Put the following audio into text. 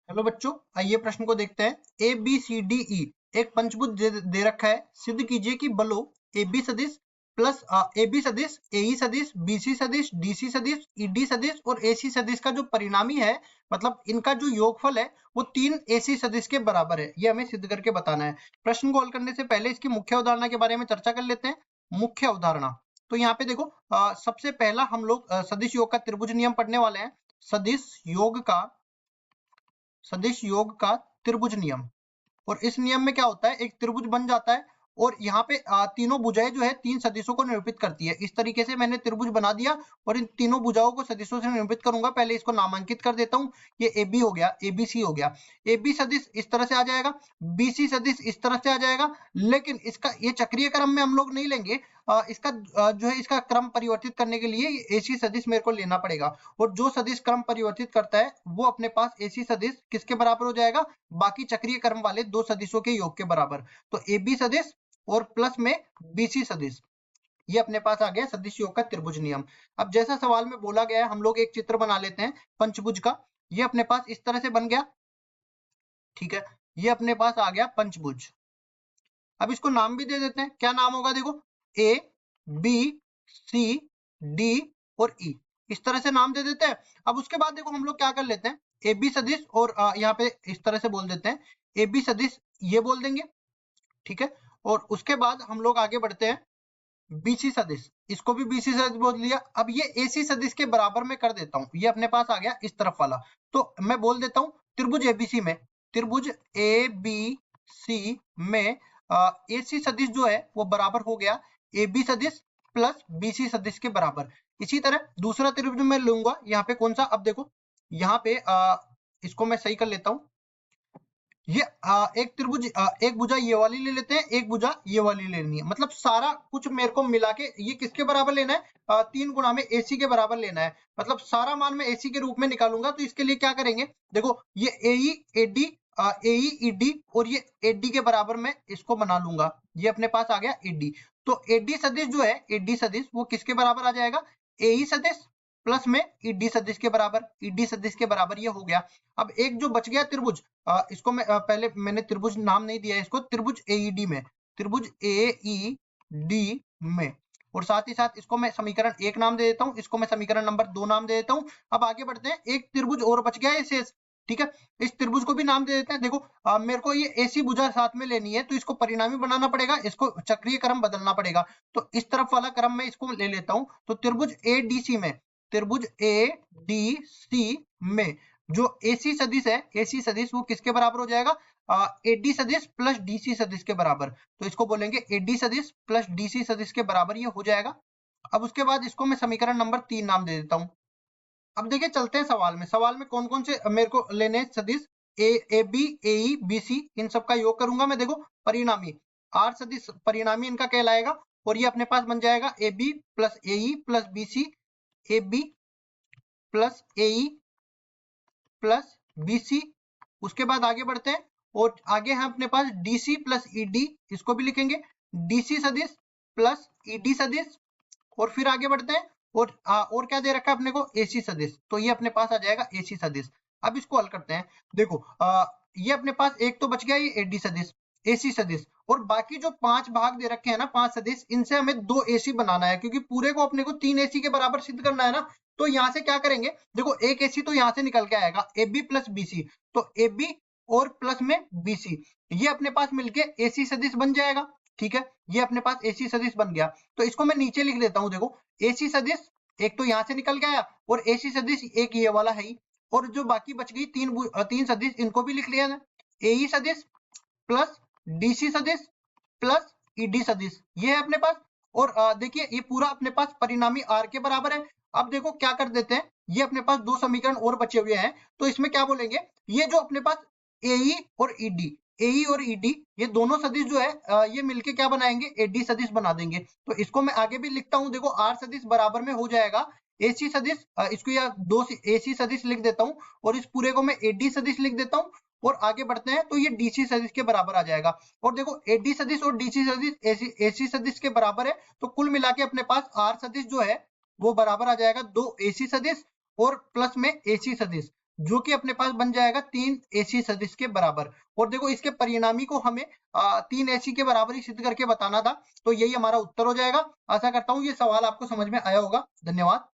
Hello बच्चों, आइए प्रश्न को देखते हैं। A B C D E एक पंचभुज दे रखा है। सिद्ध कीजिए कि बलों ए बी सदिश प्लस ए बी सदिश, ए ई सदिश, बी सी सदिश, डी सी सदिश, ई डी सदिश और ए सी सदिश का जो परिणामी है, मतलब इनका जो योगफल है वो तीन ए सी सदिश के बराबर है। ये हमें सिद्ध करके बताना है। प्रश्न को हल करने से पहले इसकी मुख्य अवधारणा के बारे में चर्चा कर लेते हैं। मुख्य अवधारणा तो यहाँ पे देखो, सबसे पहला हम लोग सदिश योग का त्रिभुज नियम पढ़ने वाले हैं। सदिश योग का त्रिभुज नियम। और इस नियम में क्या होता है, एक त्रिभुज बन जाता है और यहाँ पे तीनों भुजाएं जो है तीन सदिशों को निरूपित करती है। इस तरीके से मैंने त्रिभुज बना दिया और इन तीनों भुजाओं को सदिशों से निरूपित करूंगा। पहले इसको नामांकित कर देता हूँ। ये ए बी हो गया, ए बी सी हो गया। ए बी सदिश इस तरह से आ जाएगा, बी सी सदिश इस तरह से आ जाएगा। लेकिन इसका ये चक्रीय क्रम में हम लोग नहीं लेंगे। इसका जो है इसका क्रम परिवर्तित करने के लिए ए सी सदिश मेरे को लेना पड़ेगा। और जो सदिश क्रम परिवर्तित करता है वो अपने पास ए सी सदिश किसके बराबर हो जाएगा, बाकी चक्रीय क्रम वाले दो सदिशों के योग के बराबर। तो ए बी सदिश और प्लस में बी सी सदिश, ये अपने पास आ गया सदिश योग का त्रिभुज नियम। अब जैसा सवाल में बोला गया है, हम लोग एक चित्र बना लेते हैं पंचभुज का। ये अपने पास इस तरह से बन गया, ठीक है। ये अपने पास आ गया पंचभुज। अब इसको नाम भी दे देते हैं। क्या नाम होगा, देखो ए बी सी डी और ई, इस तरह से नाम दे देते हैं। अब उसके बाद देखो हम लोग क्या कर लेते हैं, ए बी सदिश और यहाँ पे इस तरह से बोल देते हैं ए बी सदिश, ये बोल देंगे, ठीक है। और उसके बाद हम लोग आगे बढ़ते हैं, बीसी सदिश, इसको भी बीसी सदिश बोल लिया। अब ये एसी सदिश के बराबर में कर देता हूँ। ये अपने पास आ गया इस तरफ वाला। तो मैं बोल देता हूँ त्रिभुज एबीसी में, त्रिभुज ए बी सी में एसी सदिश जो है वो बराबर हो गया ए बी सदिश प्लस बीसी सदिश के बराबर। इसी तरह दूसरा त्रिभुज मैं लूंगा। यहाँ पे कौन सा, अब देखो यहाँ पे इसको मैं सही कर लेता हूँ। ये एक त्रिभुज, एक भुजा ये वाली ले लेते हैं, एक भुजा ये वाली लेनी है। मतलब सारा कुछ मेरे को मिला के ये किसके बराबर लेना है, 3 गुणा में एसी के बराबर लेना है। मतलब सारा मान मैं एसी के रूप में निकालूंगा। तो इसके लिए क्या करेंगे, देखो ये एई एडी, एई ईडी और ये एडी के बराबर में इसको बना लूंगा। ये अपने पास आ गया एडी। तो एडी सदिश जो है, एडी सदिश वो किसके बराबर आ जाएगा, एई सदिश प्लस में ईडी सदिश के बराबर, ईडी सदिश के बराबर ये हो गया। अब एक जो बच गया त्रिभुज, इसको मैं पहले मैंने त्रिभुज नाम नहीं दिया है इसको, त्रिभुज एईडी में, त्रिभुज एईडी में। और साथ ही साथ इसको मैं समीकरण 1 नाम दे देता हूँ, इसको मैं समीकरण नंबर 2 नाम दे देता हूँ। अब आगे बढ़ते हैं, एक त्रिभुज और बच गया है शेष, ठीक है। इस त्रिभुज को भी नाम दे देते हैं। देखो मेरे को ये एसी भुजा साथ में लेनी है, तो इसको परिणामी बनाना पड़ेगा, इसको चक्रीय क्रम बदलना पड़ेगा। तो इस तरफ वाला क्रम मैं इसको ले लेता हूँ। तो त्रिभुज एडीसी में, त्रिभुज एडीसी में जो एसी सदिश है, एसी सदिश वो किसके बराबर हो जाएगा, एडी सदिश प्लस डीसी सदिश के बराबर। तो इसको बोलेंगे एडी सदिश प्लस डीसी सदिश के बराबर ये हो जाएगा। अब उसके बाद इसको मैं समीकरण नंबर 3 नाम दे देता हूँ। अब देखिए चलते हैं सवाल में। सवाल में कौन कौन से मेरे को लेने हैं सदिश, A B AE B C, इन सब का योग करूंगा मैं। देखो परिणामी आर सदिश परिणामी इनका कहलाएगा। और ये अपने पास बन जाएगा A B plus AE plus B C, A B plus AE plus BC. उसके बाद आगे बढ़ते हैं और आगे है अपने पास डीसी प्लस ईडी, इसको भी लिखेंगे डीसी सदिश प्लस ईडी सदिश। और फिर आगे बढ़ते हैं और क्या दे रखा है अपने को, एसी सदिश। तो ये अपने पास आ जाएगा एसी सदिश। अब इसको हल करते हैं। देखो ये अपने पास एक तो बच गया ये एडी सदिश, एसी सदिश। और बाकी जो 5 भाग दे रखे हैं ना, 5 सदिश, इनसे हमें 2 एसी बनाना है, क्योंकि पूरे को अपने को 3 एसी के बराबर सिद्ध करना है ना। तो यहाँ से क्या करेंगे, देखो एक एसी तो यहाँ से निकल के आएगा, ए बी प्लस बीसी। तो ए बी और प्लस में बीसी, ये अपने पास मिलके एसी सदिश बन जाएगा, ठीक है। ये अपने पास एसी सदिश बन गया। तो इसको मैं नीचे लिख देता हूँ। देखो एसी सदिश एक तो यहाँ से निकल के आया और एसी सदिश एक ये वाला है ही। और जो बाकी बच गई तीन सदिश, इनको भी लिख लिया है, एई सदिश प्लस डीसी सदिश प्लस ईडी सदिश, ये है अपने पास। और देखिए ये पूरा अपने पास परिणामी आर के बराबर है। अब देखो क्या कर देते हैं, ये अपने पास 2 समीकरण और बचे हुए हैं। तो इसमें क्या बोलेंगे, ये जो अपने पास एई और ईडी, एई और ईडी ये दोनों सदिश जो है ये मिलके क्या बनाएंगे, एडी सदिश बना देंगे। तो इसको मैं आगे भी लिखता हूँ। देखो आर सदिश बराबर में हो जाएगा एसी सदिश, इसको या 2 एसी सदिश लिख देता हूँ और इस पूरे को मैं एडी सदिश लिख देता हूँ। और आगे बढ़ते हैं तो ये डीसी सदिश के बराबर आ जाएगा। और देखो एडी सदिश और डीसी सदिश एसी सदिश के बराबर है। तो कुल मिला के अपने पास आर सदिश जो है वो बराबर आ जाएगा 2 एसी सदिश और प्लस में एसी सदिश। जो कि अपने पास बन जाएगा 3 AC सदिश के बराबर। और देखो इसके परिणामी को हमें 3 AC के बराबर ही सिद्ध करके बताना था, तो यही हमारा उत्तर हो जाएगा। आशा करता हूँ ये सवाल आपको समझ में आया होगा। धन्यवाद।